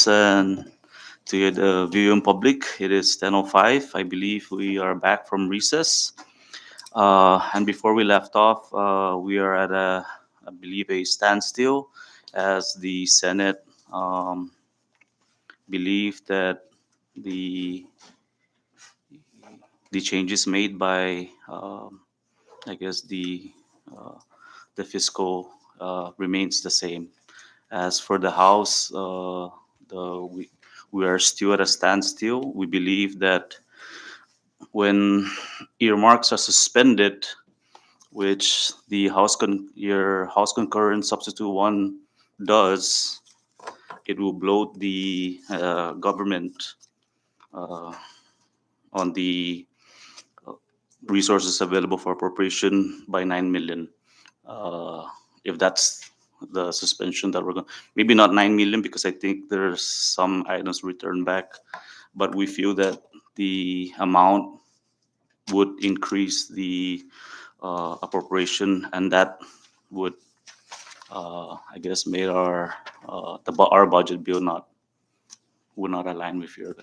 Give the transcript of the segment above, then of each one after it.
And to the viewing public, it is 10:05. I believe we are back from recess. And before we left off, we are at I believe, a standstill as the Senate believed that the the changes made by, I guess, uh, the fiscal remains the same. As for the House, the we are still at a standstill. We believe that when earmarks are suspended, which your House Concurrent Substitute 1 does, it will bloat the government uh, on the uh, resources available for appropriation by 9 million. Uh, if that's the suspension that we're going, maybe not 9 million, because I think there's some items returned back, but we feel that the amount would increase the appropriation, and that would, I guess, made our budget bill not would not align with your.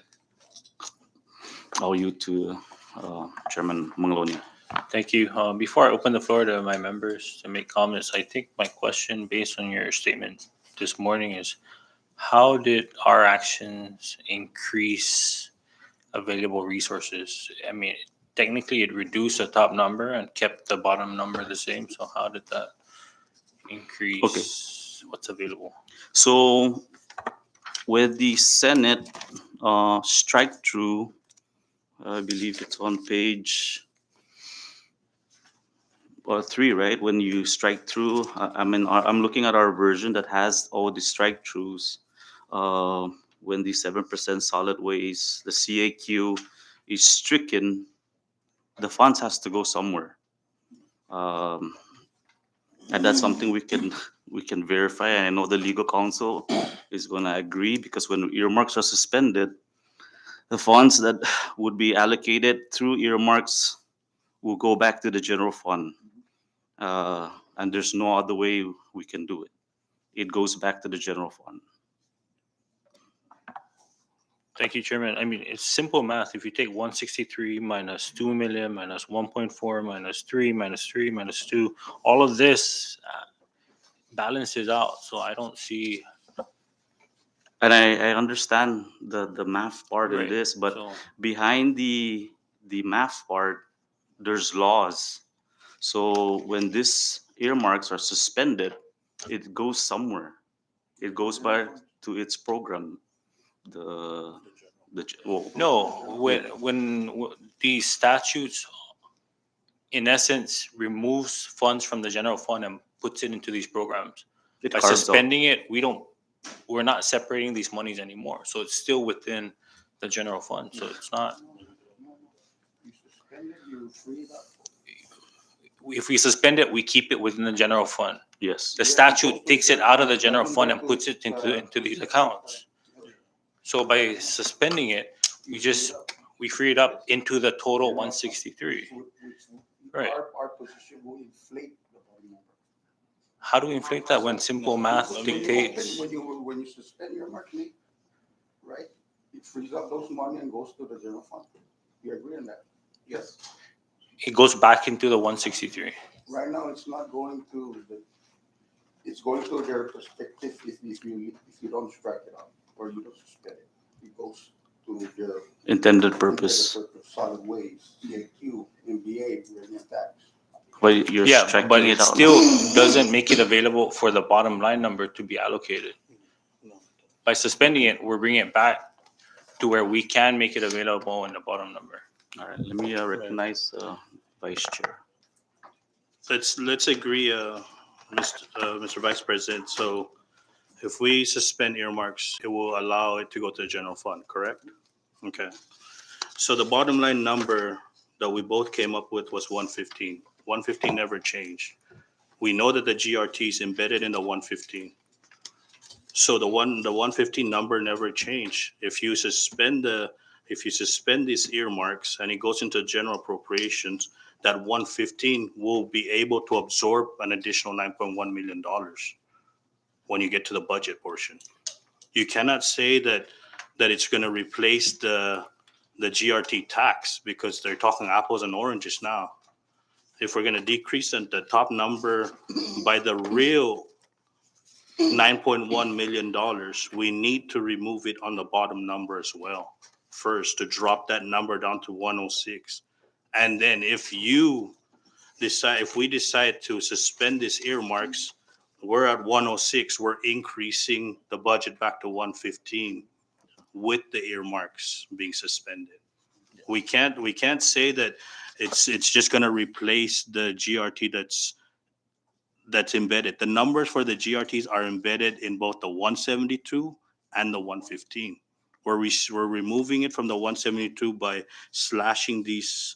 I'll you to Chairman Mangloni. Thank you. Before I open the floor to my members to make comments, I think my question, based on your statement this morning, is how did our actions increase available resources? I mean, technically, it reduced the top number and kept the bottom number the same. So, how did that increase what's available? So, with the Senate strike through, I believe it's on page 3, right? When you strike through, I'm looking at our version that has all the strike throughs. When the 7% solid waste, the CAQ is stricken, the funds has to go somewhere. Um, and that's something we can verify. And I know the legal counsel is going to agree, because when earmarks are suspended, the funds that would be allocated through earmarks will go back to the general fund. And there's no other way we can do it. It goes back to the general fund. Thank you, Chairman. I mean, it's simple math. If you take 163 minus 2 million minus 1.4 minus 3 minus 3 minus 2, all of this balances out. So I don't see. And I understand the math part in Right. this, but So behind the math part, there's laws. So when these earmarks are suspended, it goes somewhere. It goes back to its program. The well, no, these statutes, in essence, removes funds from the general fund and puts it into these programs. it By carves out. suspending it, we're not separating these monies anymore. So it's still within the general fund. So it's not. You suspend it, you free it up. If we suspend it, we keep it within the general fund. Yes. The statute takes it out of the general fund and puts it into these accounts. So by suspending it, we free it up into the total 163. Right. Our position will inflate the bottom number. How do we inflate that when simple math dictates? When you suspend your money, right, it frees up those money and goes to the general fund. You agree on that? Yes. It goes back into the 163. Right now, it's not going to it's going to their perspective if you don't strike it out or you don't suspend it. It goes to their Intended purpose. solid waste, CAQ, MBA, revenue tax. But you're Yeah, striking but it it out. still doesn't make it available for the bottom line number to be allocated. By suspending it, we're bringing it back to where we can make it available in the bottom number. All right, let me recognize Vice Chair. Let's agree, Mr. Vice President. So if we suspend earmarks, it will allow it to go to the general fund, correct? Okay. So the bottom line number that we both came up with was 115. 115 never changed. We know that the GRT is embedded in the 115. So the 115 number never changed. If you suspend these earmarks and it goes into general appropriations, that 115 will be able to absorb an additional $9.1 million when you get to the budget portion. You cannot say that it's going to replace the GRT tax, because they're talking apples and oranges now. If we're going to decrease the top number by the real $9.1 million, we need to remove it on the bottom number as well first, to drop that number down to 106. And then if we decide to suspend these earmarks, we're at 106, we're increasing the budget back to 115 with the earmarks being suspended. We can't say that it's just going to replace the GRT that's embedded. The numbers for the GRTs are embedded in both the 172 and the 115. We're removing it from the 172 by slashing these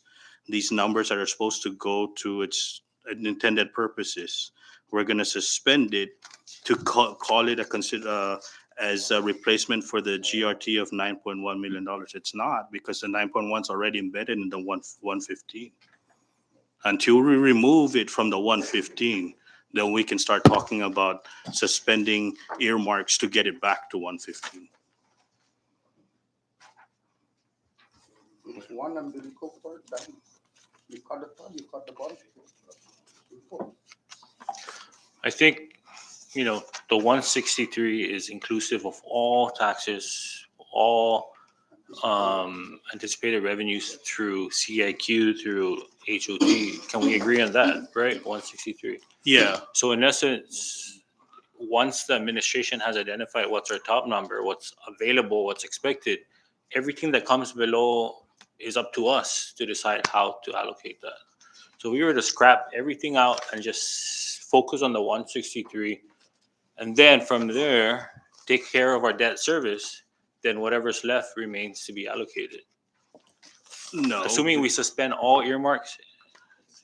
numbers that are supposed to go to its intended purposes. We're going to suspend it to call it as a replacement for the GRT of $9.1 million. It's not, because the 9.1 is already embedded in the 115. Until we remove it from the 115, then we can start talking about suspending earmarks to get it back to 115. It's one umbilical cord, then you cut the top, you cut the bottom. I think, the 163 is inclusive of all taxes, all anticipated revenues through CIQ, through HOT. Can we agree on that, right? 163. Yeah, So in essence, once the administration has identified what's our top number, what's available, what's expected, everything that comes below is up to us to decide how to allocate that. So we were to scrap everything out and just focus on the 163, and then from there take care of our debt service, then whatever's left remains to be allocated. no. Assuming we suspend all earmarks,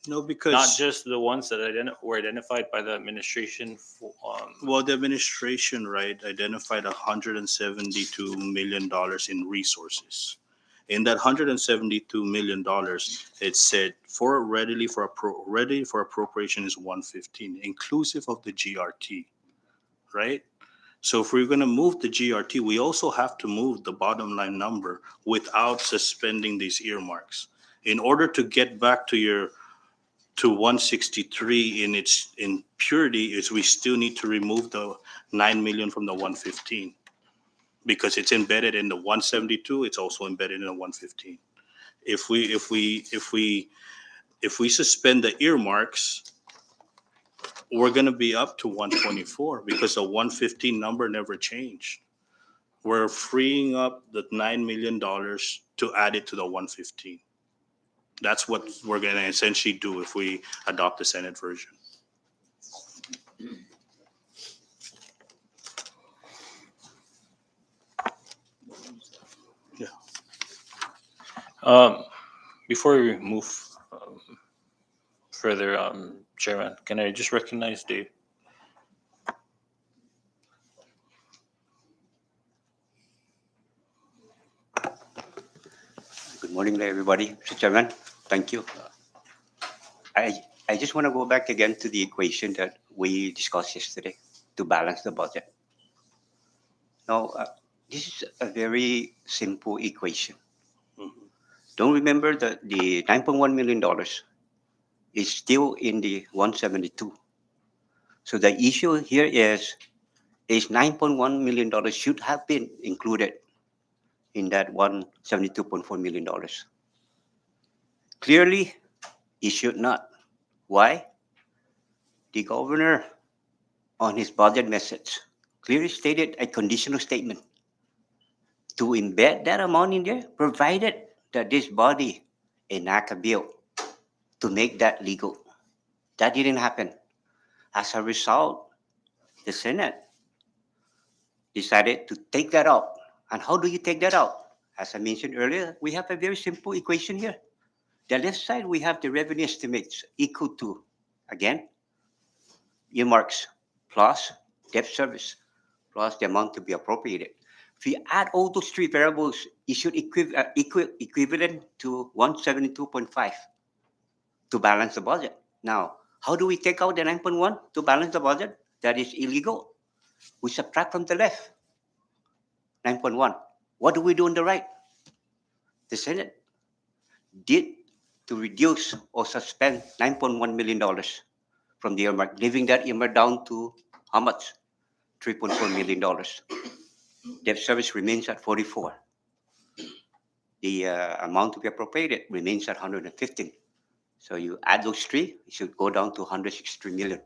No, because not just the ones that were identified by the administration for, well, the administration, right, identified $172 million in resources. In that $172 million, it said ready for appropriation is 115, inclusive of the GRT, right? So if we're going to move the GRT, we also have to move the bottom line number without suspending these earmarks. In order to get back to 163 in purity, is we still need to remove the 9 million from the 115, because it's embedded in the 172. It's also embedded in the 115. If we suspend the earmarks, we're going to be up to 124, because the 115 number never changed. We're freeing up the $9 million to add it to the 115. That's what we're going to essentially do if we adopt the Senate version. Before we move further, Chairman, can I just recognize Dave? Good morning to everybody. Mr. Chairman, thank you. I just want to go back again to the equation that we discussed yesterday to balance the budget. Now, this is a very simple equation. Don't remember that the $9.1 million is still in the 172. So the issue here is $9.1 million should have been included in that $172.4 million. Clearly, it should not. Why? The governor, on his budget message, clearly stated a conditional statement to embed that amount in there, provided that this body enact a bill to make that legal. That didn't happen. As a result, the Senate decided to take that out. And how do you take that out? As I mentioned earlier, we have a very simple equation here. The left side, we have the revenue estimates equal to, again, earmarks plus debt service plus the amount to be appropriated. If you add all those three variables, it should equivalent to 172.5 to balance the budget. Now, how do we take out the 9.1 to balance the budget? That is illegal. We subtract from the left. 9.1. What do we do on the right? The Senate did to reduce or suspend $9.1 million from the earmark, leaving that earmark down to how much? $3.4 million. Debt service remains at 44. The amount to be appropriated remains at 115. So you add those three, it should go down to 163 million.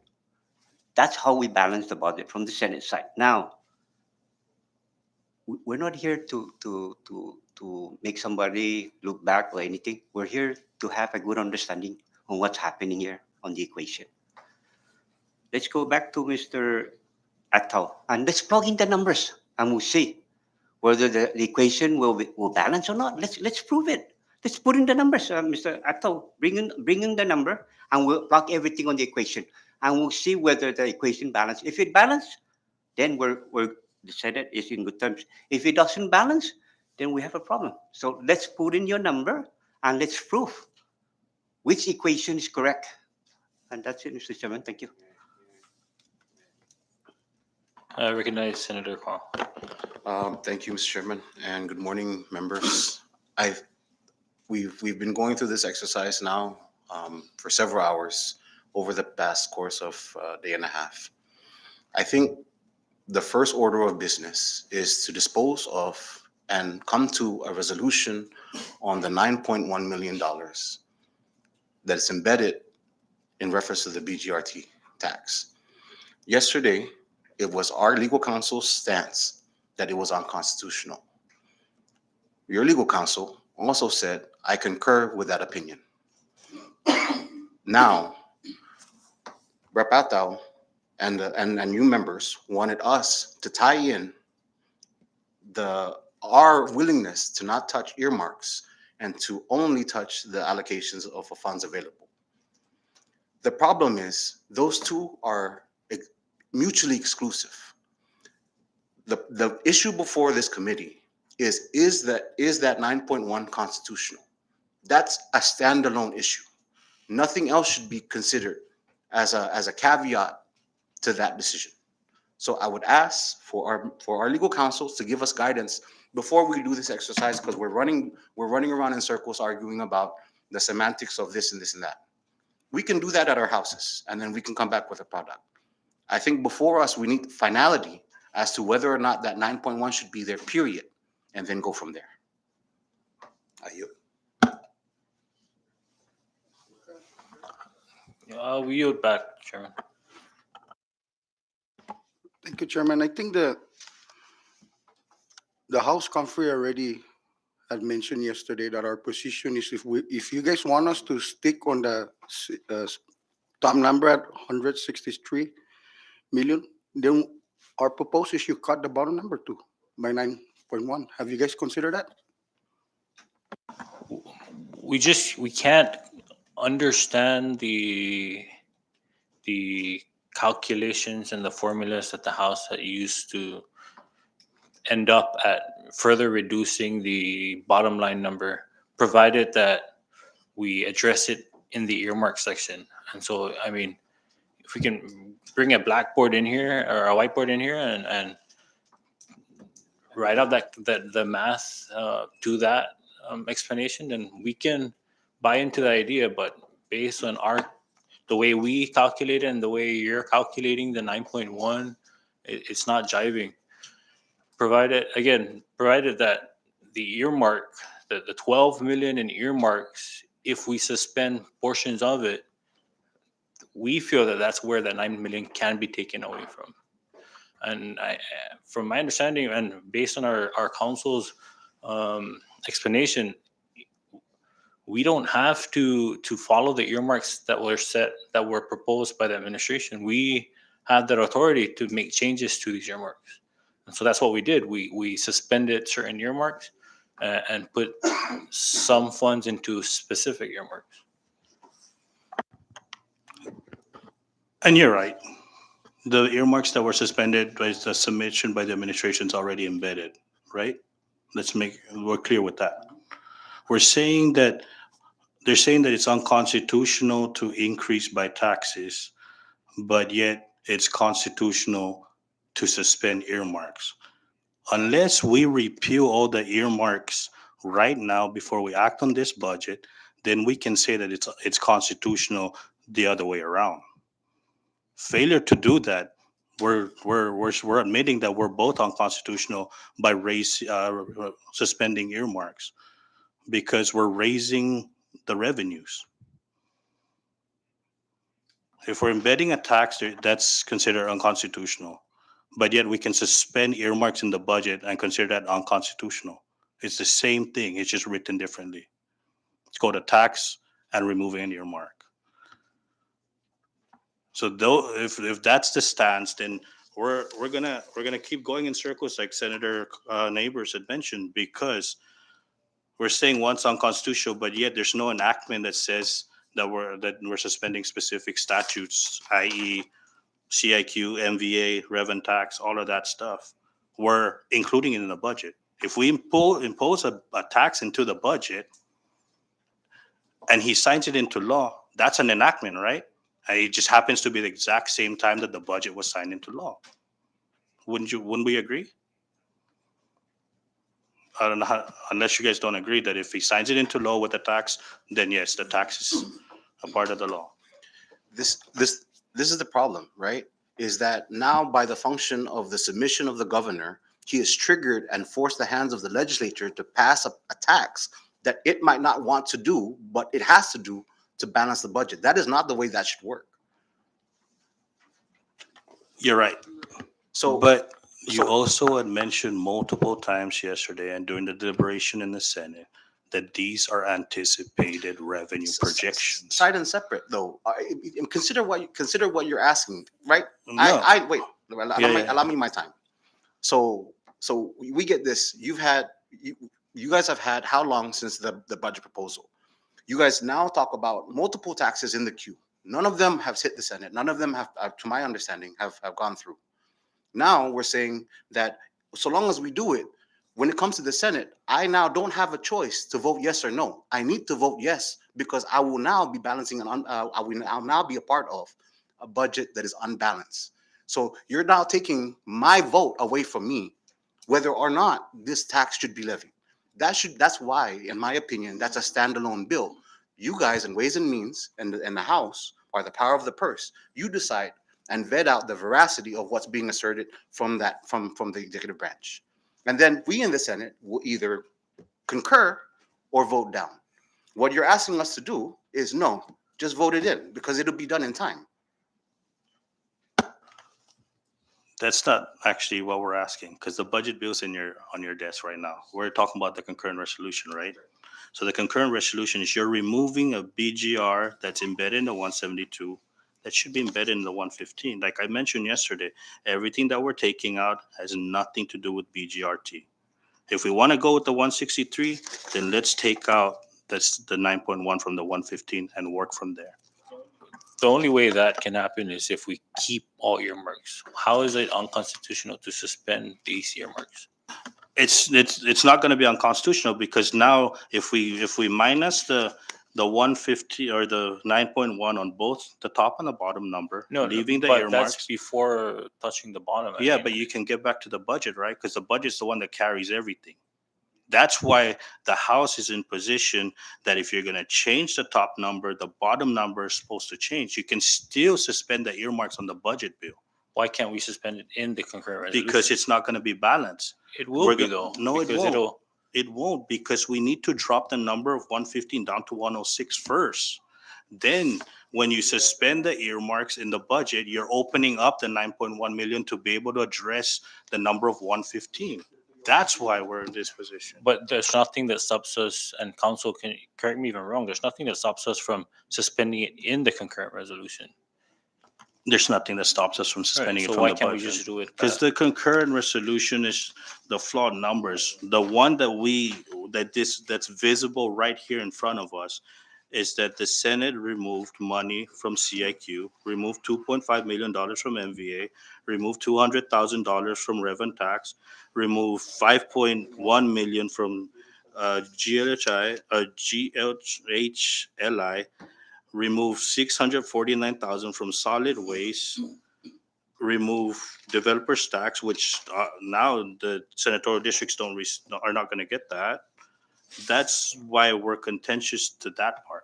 That's how we balance the budget from the Senate side. Now, we're not here to make somebody look back or anything. We're here to have a good understanding on what's happening here on the equation. Let's go back to Mr. Attal and let's plug in the numbers and we'll see whether the equation will balance or not. Let's prove it. Let's put in the numbers, Mr. Attal. Bring in the number and we'll plug everything on the equation and we'll see whether the equation balance. If it balance, then the Senate is in good terms. If it doesn't balance, then we have a problem. So let's put in your number and let's prove which equation is correct. And that's it, Mr. Chairman. Thank you. I recognize Senator Quang. Thank you, Mr. Chairman, and good morning, members. We've been going through this exercise now for several hours over the past course of a day and a half. I think the first order of business is to dispose of and come to a resolution on the $9.1 million that is embedded in reference to the BGRT tax. Yesterday, it was our legal counsel's stance that it was unconstitutional. Your legal counsel also said, I concur with that opinion. Now, Rep. Attal and new members wanted us to tie in our willingness to not touch earmarks and to only touch the allocations of the funds available. The problem is those two are mutually exclusive. The issue before this committee is that 9.1 constitutional? That's a standalone issue. Nothing else should be considered as a caveat to that decision. So I would ask for our legal counsels to give us guidance before we do this exercise, because we're running around in circles arguing about the semantics of this and this and that. We can do that at our houses, and then we can come back with a product. I think before us, we need finality as to whether or not that 9.1 should be there, period, and then go from there. I yield. We yield back, Chairman. Thank you, Chairman. I think the House Conferee already had mentioned yesterday that our position is if you guys want us to stick on the top number at 163 million, then our proposal is you cut the bottom number too by 9.1. Have you guys considered that? We can't understand the calculations and the formulas that the House had used to end up at further reducing the bottom line number, provided that we address it in the earmark section. And so, I mean, if we can bring a blackboard in here or a whiteboard in here and write out the math to that explanation, then we can buy into the idea. But based on the way we calculate it and the way you're calculating the 9.1, it's not jiving. Provided that the earmark, the 12 million in earmarks, if we suspend portions of it, we feel that that's where that 9 million can be taken away from. And from my understanding and based on our council's explanation, we don't have to follow the earmarks that were proposed by the administration. We have that authority to make changes to these earmarks. And so that's what we did. We suspended certain earmarks and put some funds into specific earmarks. And you're right. The earmarks that were suspended by the submission by the administration is already embedded, right? We're clear with that. They're saying that it's unconstitutional to increase by taxes, but yet it's constitutional to suspend earmarks. Unless we repeal all the earmarks right now before we act on this budget, then we can say that it's constitutional the other way around. Failure to do that, we're admitting that we're both unconstitutional by suspending earmarks because we're raising the revenues. If we're embedding a tax, that's considered unconstitutional. But yet we can suspend earmarks in the budget and consider that unconstitutional. It's the same thing. It's just written differently. It's called a tax and removing an earmark. So though, if that's the stance, then we're gonna keep going in circles, like Senator Neighbors had mentioned, because we're saying one's unconstitutional, but yet there's no enactment that says that we're suspending specific statutes, i.e., CIQ, MVA, rev and tax, all of that stuff. We're including it in the budget. If we impose a tax into the budget and he signs it into law, that's an enactment, right? And it just happens to be the exact same time that the budget was signed into law. Wouldn't we agree? I don't know unless you guys don't agree that if he signs it into law with the tax, then yes, the tax is a part of the law. This is the problem, right? Is that now by the function of the submission of the governor, he has triggered and forced the hands of the legislature to pass a tax that it might not want to do, but it has to do to balance the budget. That is not the way that should work. You're right. So, But you so- also had mentioned multiple times yesterday and during the deliberation in the Senate that these are anticipated revenue projections. side and separate though. Consider what you're asking, right? No. I wait. Yeah. Allow me my time. So we get this. You guys have had how long since the budget proposal? You guys now talk about multiple taxes in the queue. None of them have hit the Senate. None of them have, to my understanding, have gone through. Now we're saying that so long as we do it, when it comes to the Senate, I now don't have a choice to vote yes or no. I need to vote yes because I will now be balancing I'll now be a part of a budget that is unbalanced. So you're now taking my vote away from me, whether or not this tax should be levied. That's why, in my opinion, that's a standalone bill. You guys in Ways and Means and the House are the power of the purse. You decide and vet out the veracity of what's being asserted from the executive branch. And then we in the Senate will either concur or vote down. What you're asking us to do is no, just vote it in because it'll be done in time. That's not actually what we're asking because the budget bill's on your desk right now. We're talking about the concurrent resolution, right? So the concurrent resolution is you're removing a BGR that's embedded in the 172 that should be embedded in the 115. Like I mentioned yesterday, everything that we're taking out has nothing to do with BGRT. If we want to go with the 163, then let's take out that's the 9.1 from the 115 and work from there. The only way that can happen is if we keep all earmarks. How is it unconstitutional to suspend these earmarks? It's not going to be unconstitutional because now if we minus the 150 or the 9.1 on both the top and the bottom number, leaving the but earmarks. that's before touching the bottom. Yeah, but you can get back to the budget, right? Because the budget's the one that carries everything. That's why the House is in position that if you're going to change the top number, the bottom number is supposed to change. You can still suspend the earmarks on the budget bill. Why can't we suspend it in the concurrent resolution? Because it's not going to be balanced. It will be though. No, it because won't. It won't because we need to drop the number of 115 down to 106 first. Then when you suspend the earmarks in the budget, you're opening up the 9.1 million to be able to address the number of 115. That's why we're in this position. But there's nothing that stops us, and council can correct me if I'm wrong, there's nothing that stops us from suspending it in the concurrent resolution. There's nothing that stops us from suspending Right, it so from why the can't we budget. just do it? Because the concurrent resolution is the flawed numbers. The one that's visible right here in front of us is that the Senate removed money from CIQ, removed $2.5 million from MVA, removed $200,000 from rev and tax, removed $5.1 million from GHLI, removed $649,000 from solid waste, remove developers tax, which now the senatorial districts are not going to get that. That's why we're contentious to that part.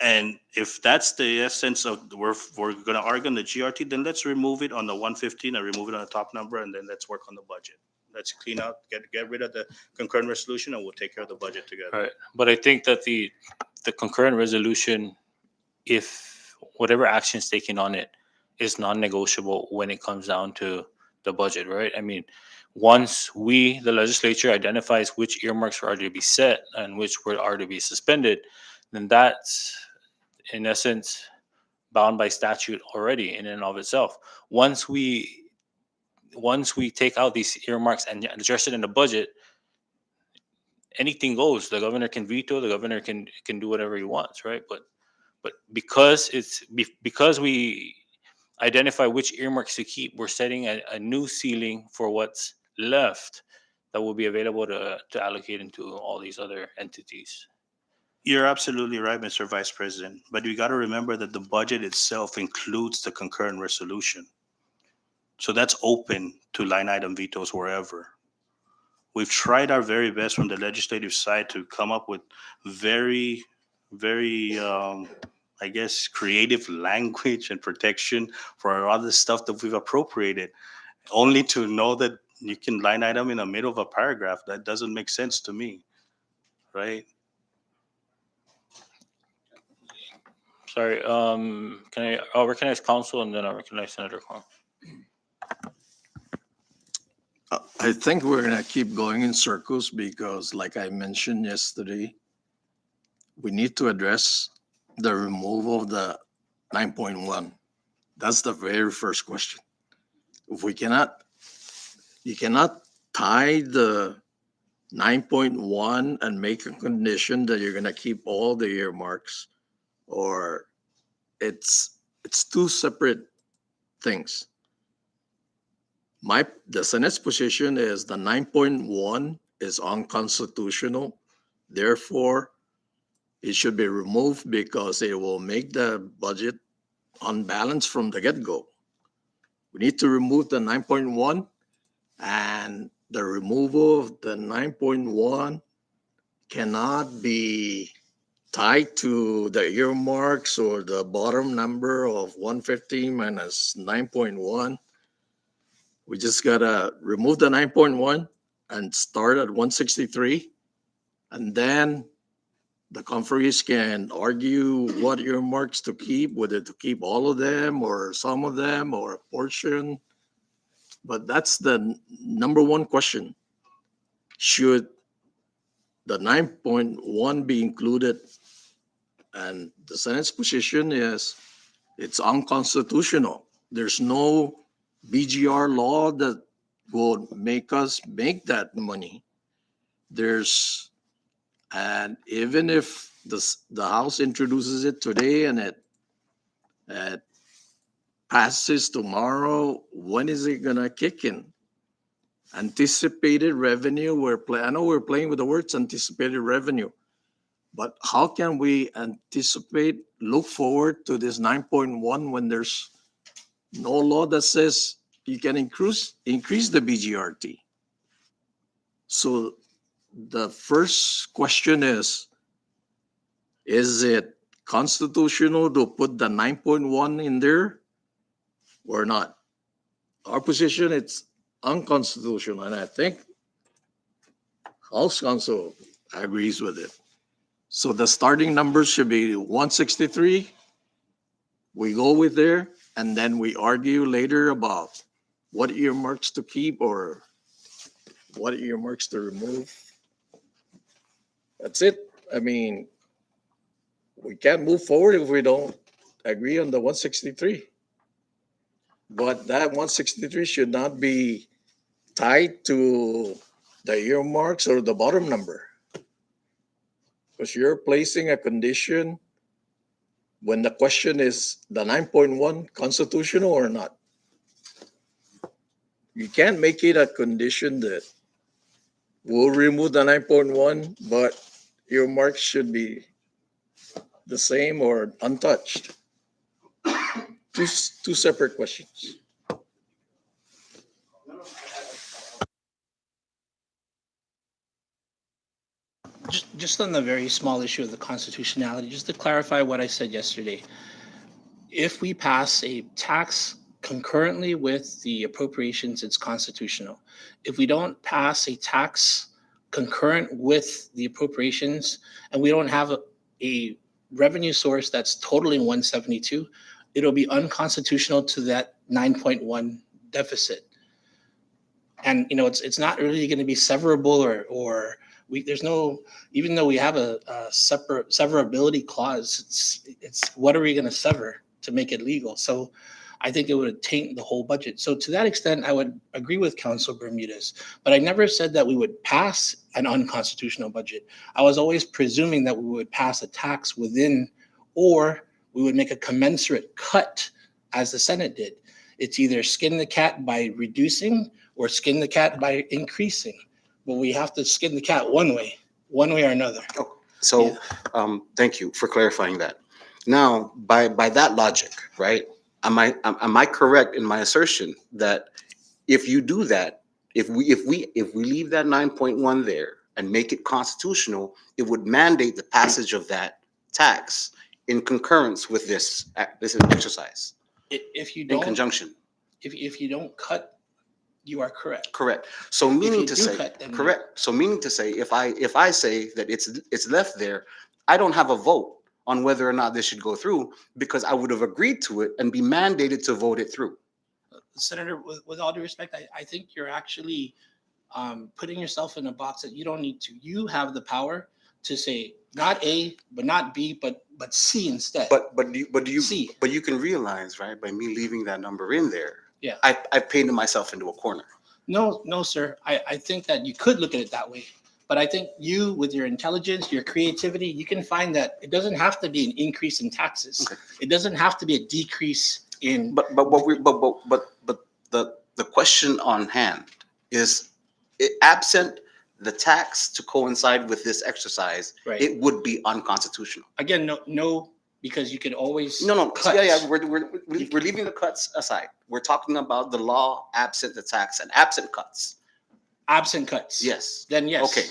And if that's the essence of we're going to argue on the GRT, then let's remove it on the 115 and remove it on the top number, and then let's work on the budget. Let's clean out, get rid of the concurrent resolution, and we'll take care of the budget together. Right. But I think that the concurrent resolution, if whatever action is taken on it, is non-negotiable when it comes down to the budget, right? I mean, once the legislature, identifies which earmarks are to be set and which are to be suspended, then that's in essence bound by statute already in and of itself. Once we take out these earmarks and address it in the budget, anything goes. The governor can veto. The governor can do whatever he wants, right? But because we identify which earmarks to keep, we're setting a new ceiling for what's left that will be available to allocate into all these other entities. You're absolutely right, Mr. Vice President. But we got to remember that the budget itself includes the concurrent resolution. So that's open to line item vetoes wherever. We've tried our very best from the legislative side to come up with very, very, I guess, creative language and protection for all the stuff that we've appropriated, only to know that you can line item in the middle of a paragraph. That doesn't make sense to me, right? Sorry, I'll recognize council and then I'll recognize Senator Kong. I think we're gonna keep going in circles because, like I mentioned yesterday, we need to address the removal of the 9.1. That's the very first question. If you cannot tie the 9.1 and make a condition that you're gonna keep all the earmarks, or it's two separate things. The Senate's position is the 9.1 is unconstitutional. Therefore, it should be removed because it will make the budget unbalanced from the get-go. We need to remove the 9.1, and the removal of the 9.1 cannot be tied to the earmarks or the bottom number of 115 minus 9.1. We just gotta remove the 9.1 and start at 163. And then the conferees can argue what earmarks to keep, whether to keep all of them or some of them or a portion. But that's the number one question. Should the 9.1 be included? And the Senate's position is it's unconstitutional. There's no BGR law that will make us make that money. And even if the House introduces it today and it passes tomorrow, when is it gonna kick in? Anticipated revenue, I know we're playing with the words anticipated revenue, but how can we look forward to this 9.1 when there's no law that says you can increase the BGRT? So the first question is it constitutional to put the 9.1 in there or not? Our position, it's unconstitutional, and I think House Counsel agrees with it. So the starting numbers should be 163. We go with there, and then we argue later about what earmarks to keep or what earmarks to remove. That's it. I mean, we can't move forward if we don't agree on the 163. But that 163 should not be tied to the earmarks or the bottom number. Because you're placing a condition when the question is the 9.1 constitutional or not. You can't make it a condition that we'll remove the 9.1, but earmarks should be the same or untouched. two separate questions. Just on the very small issue of the constitutionality, just to clarify what I said yesterday, if we pass a tax concurrently with the appropriations, it's constitutional. If we don't pass a tax concurrent with the appropriations and we don't have a revenue source that's totaling 172, it'll be unconstitutional to that 9.1 deficit. And it's not really going to be severable or there's no, even though we have a separate severability clause, it's what are we going to sever to make it legal? So I think it would taint the whole budget. So to that extent, I would agree with Council Bermudez, but I never said that we would pass an unconstitutional budget. I was always presuming that we would pass a tax within, or we would make a commensurate cut as the Senate did. It's either skin the cat by reducing or skin the cat by increasing. But we have to skin the cat one way or another. So, thank you for clarifying that. Now, by that logic, right? Am I correct in my assertion that if you do that, if we leave that 9.1 there and make it constitutional, it would mandate the passage of that tax in concurrence with this exercise If you in don't, conjunction? if you don't cut, you are correct. Correct. So meaning you to do say, cut, then correct. So meaning to say, if I say that it's left there, I don't have a vote on whether or not this should go through because I would have agreed to it and be mandated to vote it through. Senator, with all due respect, I think you're actually putting yourself in a box that you don't need to. You have the power to say not A, but not B, but C instead. But do you C. but you can realize, right, by me leaving that number in there, Yeah. I painted myself into a corner. No, sir. I think that you could look at it that way. But I think you, with your intelligence, your creativity, you can find that it doesn't have to be an increase in taxes. Okay. It doesn't have to be a decrease in. But the question on hand is, absent the tax to coincide with this exercise, Right. it would be unconstitutional. Again, no, because you could always. No, cut. yeah. We're leaving the cuts aside. We're talking about the law absent the tax and absent cuts. Absent cuts. Yes. Then yes. Okay.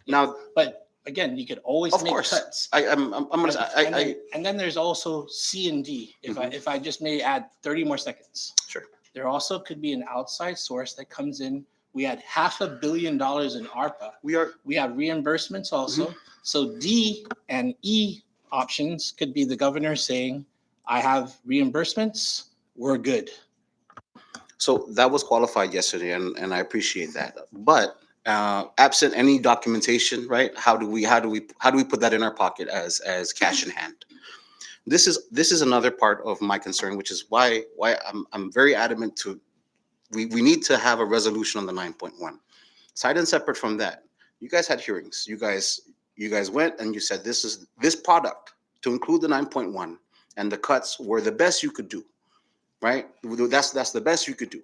Now, But again, you could always of make course, cuts. I'm gonna. And then there's also C and D. If I just may add 30 more seconds. Sure. There also could be an outside source that comes in. We had $500 million in ARPA. We are. We have reimbursements also. So D and E options could be the governor saying, I have reimbursements, we're good. So that was qualified yesterday, and I appreciate that. But absent any documentation, right? How do we put that in our pocket as cash in hand? This is another part of my concern, which is why I'm very adamant to we need to have a resolution on the 9.1. Side and separate from that, you guys had hearings. You guys went and you said this product to include the 9.1 and the cuts were the best you could do. Right? That's the best you could do.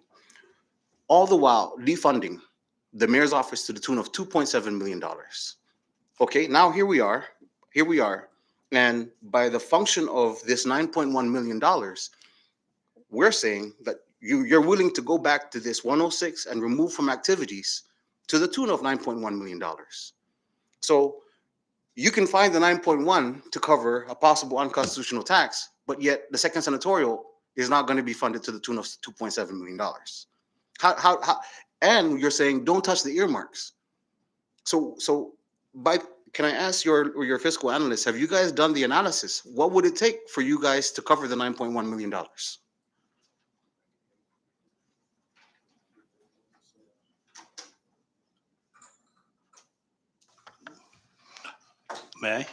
All the while defunding the mayor's office to the tune of $2.7 million. Okay, now here we are. And by the function of this $9.1 million, we're saying that you're willing to go back to this 106 and remove from activities to the tune of $9.1 million. So you can find the 9.1 to cover a possible unconstitutional tax, but yet the second senatorial is not going to be funded to the tune of $2.7 million. How, and you're saying don't touch the earmarks. So can I ask your fiscal analyst, have you guys done the analysis? What would it take for you guys to cover the $9.1 million? May I?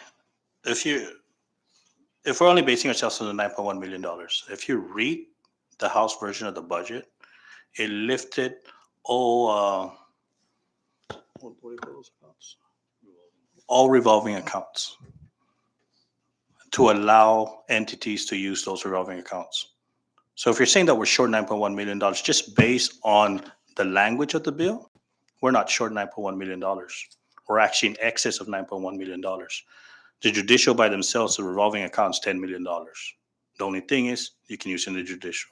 If we're only basing ourselves on the $9.1 million, if you read the House version of the budget, it lifted what do you call those accounts? All revolving accounts to allow entities to use those revolving accounts. So if you're saying that we're short $9.1 million, just based on the language of the bill, we're not short $9.1 million. We're actually in excess of $9.1 million. The judicial by themselves, the revolving accounts, $10 million. The only thing is you can use it in the judicial,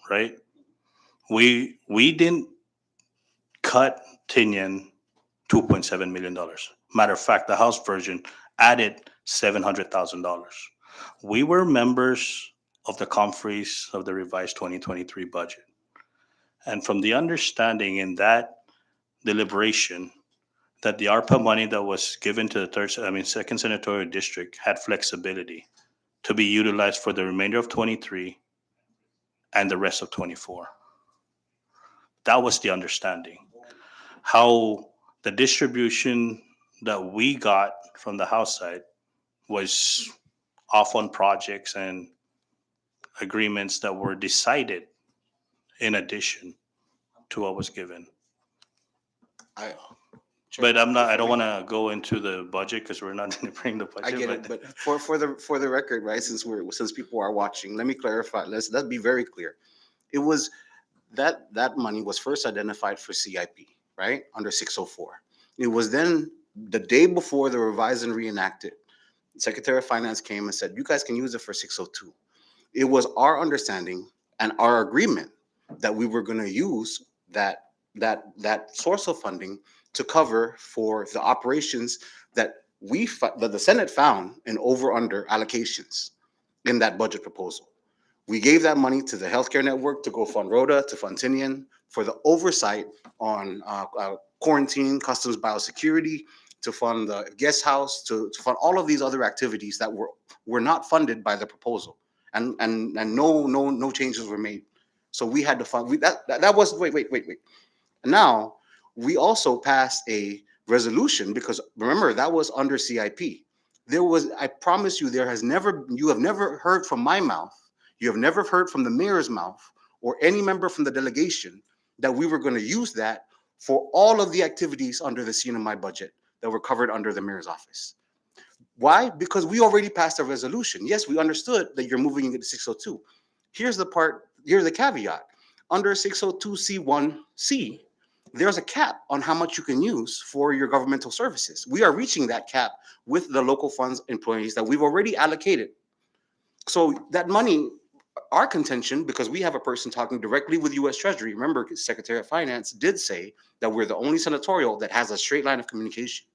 right? We didn't cut Tinian $2.7 million. Matter of fact, the House version added $700,000. We were members of the conference of the revised 2023 budget. And from the understanding in that deliberation, that the ARPA money that was given to the second senatorial district had flexibility to be utilized for the remainder of 23 and the rest of 24. That was the understanding. How the distribution that we got from the House side was off on projects and agreements that were decided in addition to what was given. I, But I don't want to go into the budget because we're not going to bring the budget. I get it, but for the record, right? Since people are watching, let me clarify. Let's be very clear. It was that money was first identified for CIP, right, under 604. It was then the day before the revised and reenacted. Secretary of Finance came and said, "You guys can use it for 602." It was our understanding and our agreement that we were going to use that source of funding to cover for the operations that that the Senate found in over under allocations in that budget proposal. We gave that money to the healthcare network to go fund Rhoda, to fund Tinian, for the oversight on quarantine, customs, biosecurity, to fund the guest house, to fund all of these other activities that were not funded by the proposal, and no changes were made. So we had to fund that was wait. Now we also passed a resolution because remember that was under CIP. I promise you, you have never heard from my mouth. You have never heard from the mayor's mouth or any member from the delegation that we were going to use that for all of the activities under the CNMI budget that were covered under the mayor's office. Why? Because we already passed a resolution. Yes, we understood that you're moving into 602. Here's the caveat. Under 602C1C, there's a cap on how much you can use for your governmental services. We are reaching that cap with the local funds employees that we've already allocated. So that money, our contention, because we have a person talking directly with U.S. Treasury, remember, Secretary of Finance did say that we're the only senatorial that has a straight line of communication.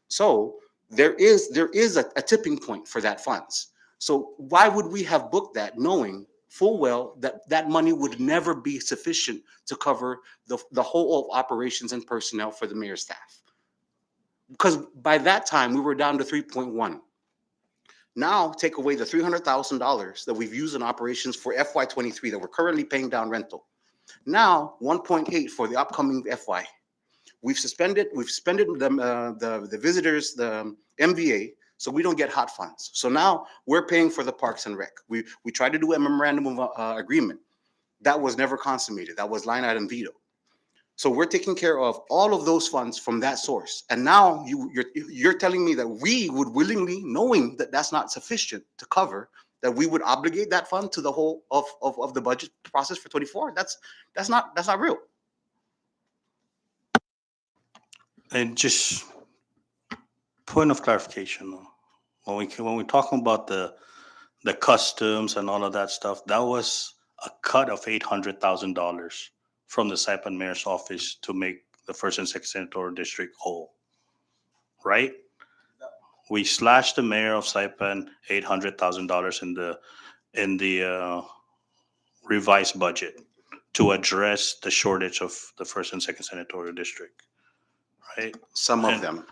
So there is a tipping point for that funds. So why would we have booked that knowing full well that money would never be sufficient to cover the whole of operations and personnel for the mayor's staff? Because by that time, we were down to 3.1. Now take away the $300,000 that we've used in operations for FY23 that we're currently paying down rental. Now 1.8 for the upcoming FY. We've suspended the visitors, the MVA, so we don't get hot funds. So now we're paying for the Parks and Rec. We tried to do a memorandum of agreement. That was never consummated. That was line item veto. So we're taking care of all of those funds from that source. And now you're telling me that we would willingly, knowing that that's not sufficient to cover, that we would obligate that fund to the whole of the budget process for 24. That's not real. And just point of clarification, though. When we talking about the customs and all of that stuff, that was a cut of $800,000 from the Saipan mayor's office to make the first and second senatorial district whole, right? We slashed the mayor of Saipan $800,000 in the revised budget to address the shortage of the first and second senatorial district, right? Some of them.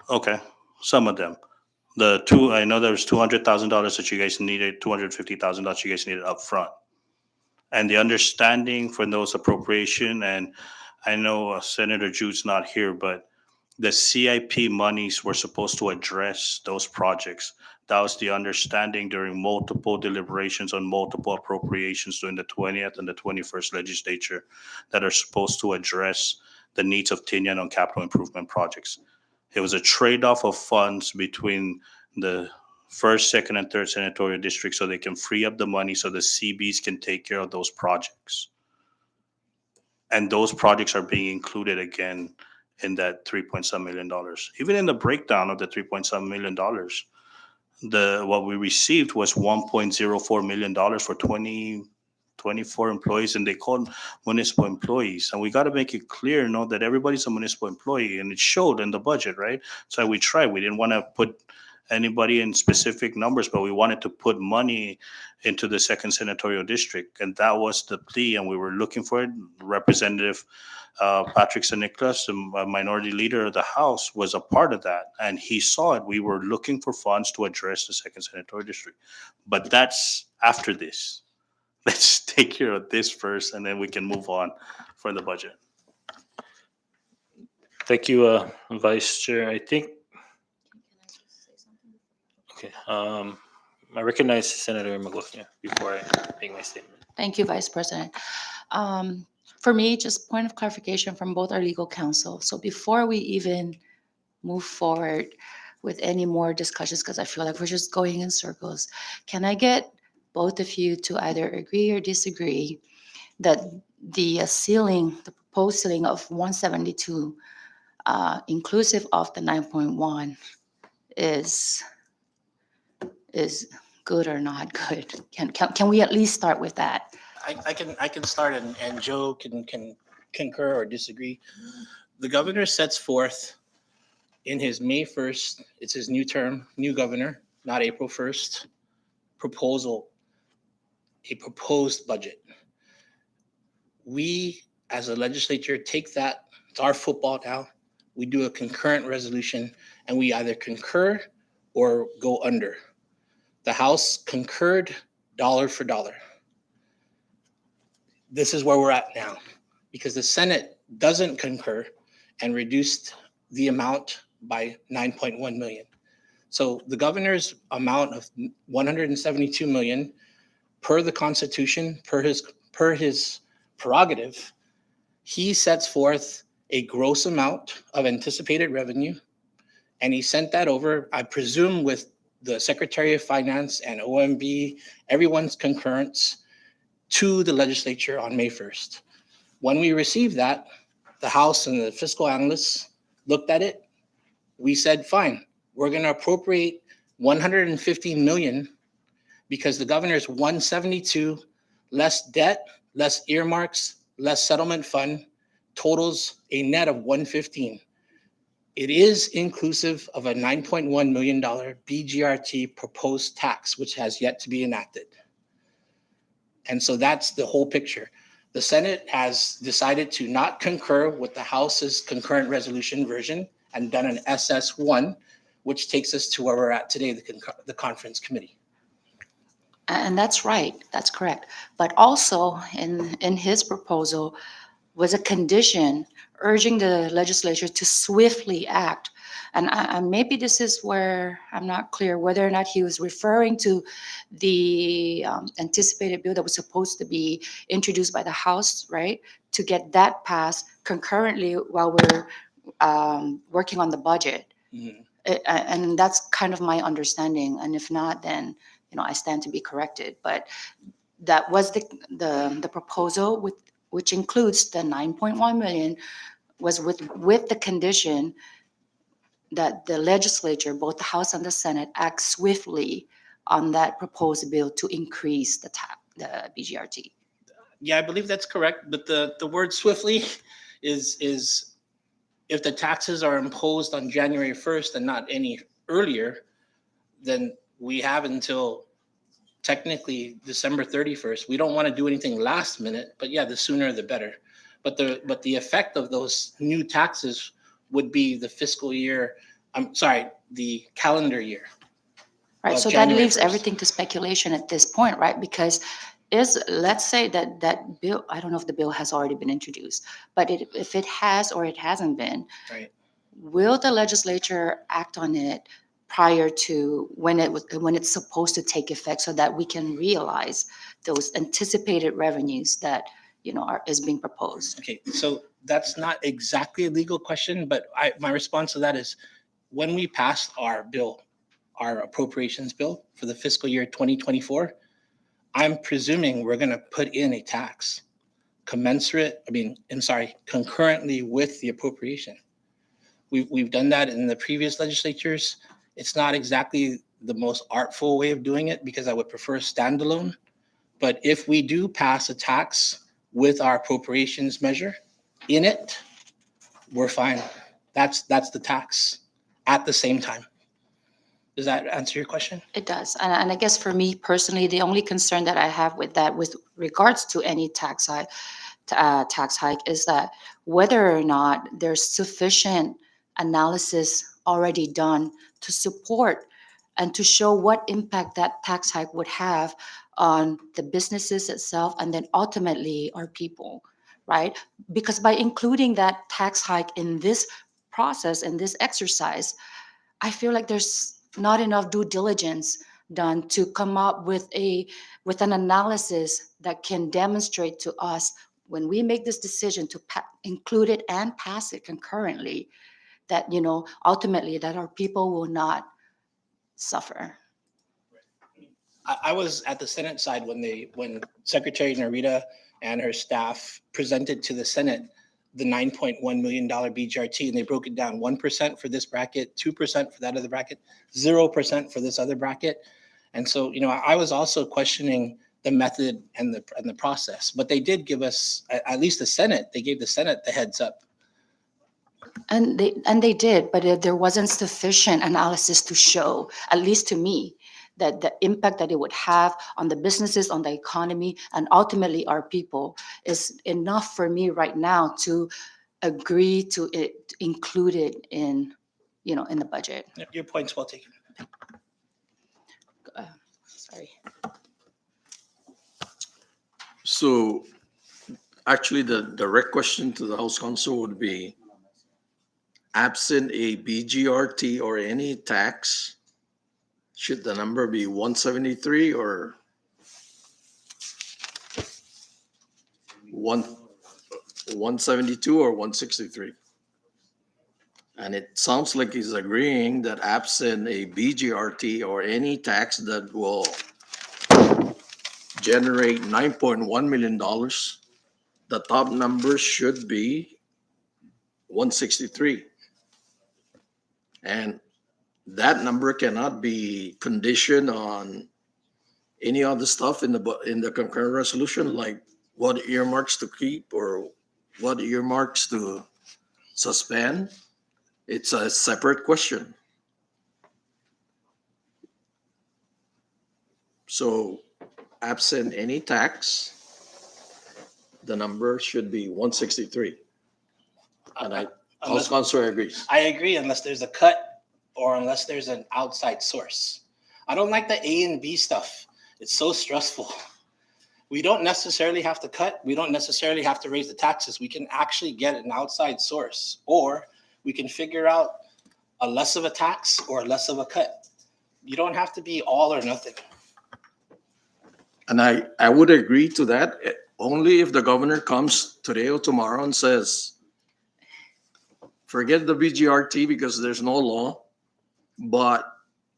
Okay, some of them. I know there was $200,000 that you guys needed, $250,000 you guys needed up front. And the understanding for those appropriation, and I know Senator Jude's not here, but the CIP monies were supposed to address those projects. That was the understanding during multiple deliberations on multiple appropriations during the 20th and the 21st legislature that are supposed to address the needs of Tinian on capital improvement projects. It was a trade-off of funds between the first, second, and third senatorial districts so they can free up the money so the CBs can take care of those projects. And those projects are being included again in that $3.7 million. Even in the breakdown of the $3.7 million, what we received was $1.04 million for 24 employees, and they called municipal employees. And we got to make it clear, that everybody's a municipal employee, and it showed in the budget, right? So we tried. We didn't want to put anybody in specific numbers, but we wanted to put money into the second senatorial district, and that was the plea, and we were looking for it. Representative Patrick St. Nicholas, the minority leader of the House, was a part of that, and he saw it. We were looking for funds to address the second senatorial district, but that's after this. Let's take care of this first, and then we can move on for the budget. Thank you, Vice Chair. I think, okay, I recognize Senator Maglonia before I make my statement. Thank you, Vice President. For me, just point of clarification from both our legal counsel. So before we even move forward with any more discussions, because I feel like we're just going in circles, can I get both of you to either agree or disagree that the ceiling, the proposed ceiling of 172, inclusive of the 9.1, is good or not good? Can we at least start with that? I can start and Joe can concur or disagree. The governor sets forth in his May 1st, it's his new term, new governor, not April 1st, proposal, a proposed budget. We, as a legislature, take that, it's our football now, we do a concurrent resolution, and we either concur or go under. The House concurred dollar for dollar. This is where we're at now, because the Senate doesn't concur and reduced the amount by 9.1 million. So the governor's amount of 172 million per the Constitution, per his prerogative, he sets forth a gross amount of anticipated revenue, and he sent that over, I presume, with the Secretary of Finance and OMB, everyone's concurrence, to the legislature on May 1st. When we received that, the House and the fiscal analysts looked at it. We said, fine, we're going to appropriate 150 million because the governor's 172, less debt, less earmarks, less settlement fund, totals a net of 115. It is inclusive of a $9.1 million BGRT proposed tax, which has yet to be enacted. And so that's the whole picture. The Senate has decided to not concur with the House's concurrent resolution version and done an SS1, which takes us to where we're at today, the conference committee. And that's right, that's correct. But also in his proposal was a condition urging the legislature to swiftly act. And maybe this is where I'm not clear whether or not he was referring to the anticipated bill that was supposed to be introduced by the House, right? To get that passed concurrently while we're working on the budget. Mhm. And that's kind of my understanding. And if not, then I stand to be corrected. But that was the proposal, which includes the 9.1 million, was with the condition that the legislature, both the House and the Senate, act swiftly on that proposed bill to increase the BGRT. Yeah, I believe that's correct. But the word swiftly is if the taxes are imposed on January 1st and not any earlier, then we have until technically December 31st. We don't want to do anything last minute, but yeah, the sooner the better. But the effect of those new taxes would be the fiscal year, the calendar year. Right, so that January leaves 1st. everything to speculation at this point, right? Because let's say that bill, I don't know if the bill has already been introduced, but if it has or it hasn't been, Right. will the legislature act on it prior to when it's supposed to take effect so that we can realize those anticipated revenues that is being proposed? Okay, so that's not exactly a legal question, but my response to that is when we passed our bill, our appropriations bill for the fiscal year 2024, I'm presuming we're going to put in a tax concurrently with the appropriation. We've done that in the previous legislatures. It's not exactly the most artful way of doing it because I would prefer standalone. But if we do pass a tax with our appropriations measure in it, we're fine. That's the tax at the same time. Does that answer your question? It does. And I guess for me personally, the only concern that I have with that, with regards to any tax hike, is that whether or not there's sufficient analysis already done to support and to show what impact that tax hike would have on the businesses itself and then ultimately our people, right? Because by including that tax hike in this process, in this exercise, I feel like there's not enough due diligence done to come up with an analysis that can demonstrate to us when we make this decision to include it and pass it concurrently, that ultimately that our people will not suffer. I was at the Senate side when Secretary Narita and her staff presented to the Senate the $9.1 million BGRT, and they broke it down 1% for this bracket, 2% for that other bracket, 0% for this other bracket. And so, I was also questioning the method and the process, but they did give us, at least the Senate, they gave the Senate the heads up. And they did, but there wasn't sufficient analysis to show, at least to me, that the impact that it would have on the businesses, on the economy, and ultimately our people is enough for me right now to agree to include it in the budget. Your point's well taken. Sorry. So actually, the direct question to the House Counsel would be, absent a BGRT or any tax, should the number be 173 or 172 or 163? And it sounds like he's agreeing that absent a BGRT or any tax that will generate $9.1 million, the top number should be 163. And that number cannot be conditioned on any other stuff in the concurrent resolution, like what earmarks to keep or what earmarks to suspend. It's a separate question. So absent any tax, the number should be 163. And House Counsel agrees. I agree, unless there's a cut or unless there's an outside source. I don't like the A and B stuff. It's so stressful. We don't necessarily have to cut. We don't necessarily have to raise the taxes. We can actually get an outside source, or we can figure out a less of a tax or less of a cut. You don't have to be all or nothing. And I would agree to that only if the governor comes today or tomorrow and says, forget the BGRT because there's no law, but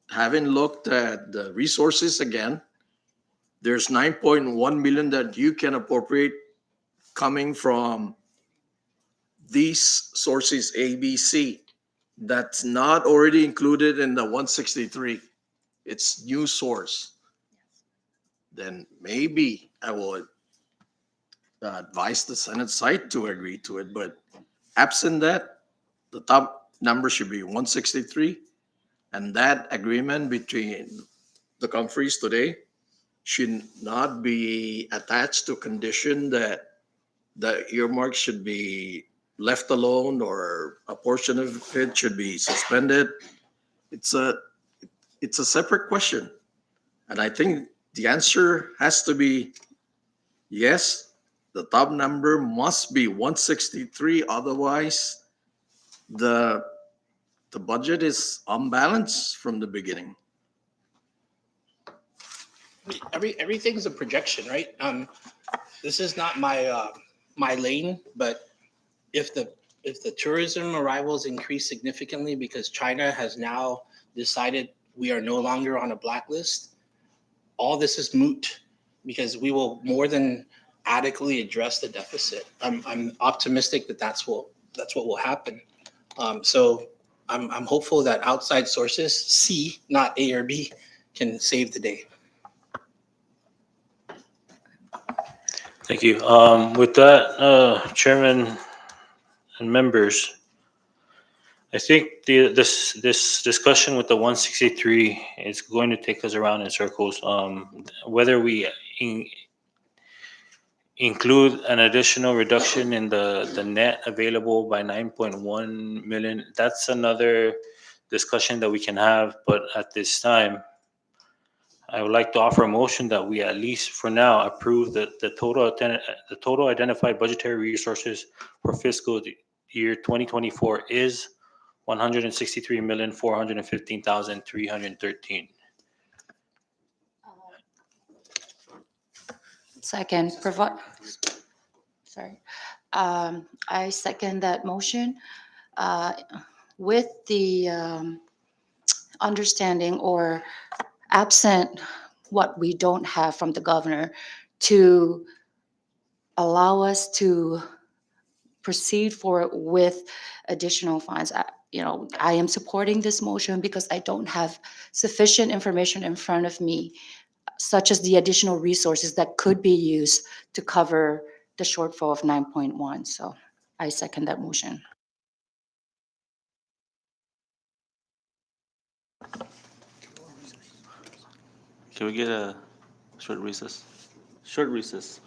having looked at the resources again, there's 9.1 million that you can appropriate coming from these sources A, B, C. That's not already included in the 163. It's new source. Then maybe I would advise the Senate side to agree to it. But absent that, the top number should be 163. And that agreement between the conferees today should not be attached to condition that the earmark should be left alone or a portion of it should be suspended. It's a separate question. And I think the answer has to be yes, the top number must be 163. Otherwise, the budget is unbalanced from the beginning. Everything's a projection, right? This is not my lane, but if the tourism arrivals increase significantly because China has now decided we are no longer on a blacklist, all this is moot because we will more than adequately address the deficit. I'm optimistic that that's what will happen. So I'm hopeful that outside sources, C, not A or B, can save the day. Thank you. With that, Chairman and members, I think this discussion with the 163 is going to take us around in circles. Whether we include an additional reduction in the net available by 9.1 million, that's another discussion that we can have. But at this time, I would like to offer a motion that we at least for now approve the total identified budgetary resources for fiscal year 2024 is 163,415,313. Second, sorry. I second that motion with the understanding or absent what we don't have from the governor to allow us to proceed forward with additional funds. I am supporting this motion because I don't have sufficient information in front of me, such as the additional resources that could be used to cover the shortfall of 9.1. So I second that motion. Can we get a short recess? Short recess.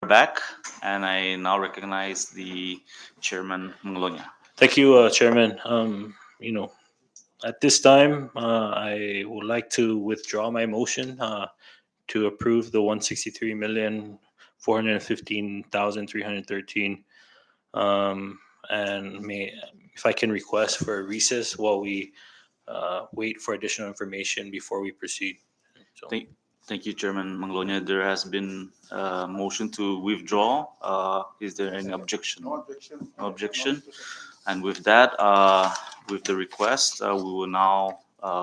back, and I now recognize the Chairman Manglonia. Thank you, Chairman. At this time, I would like to withdraw my motion to approve the 163,415,313. And if I can request for a recess while we wait for additional information before we proceed. So, Thank you, Chairman Manglonia. There has been a motion to withdraw. Is there any objection? No objection. No objection. And with that, with the request, we will now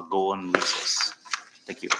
go on recess. Thank you.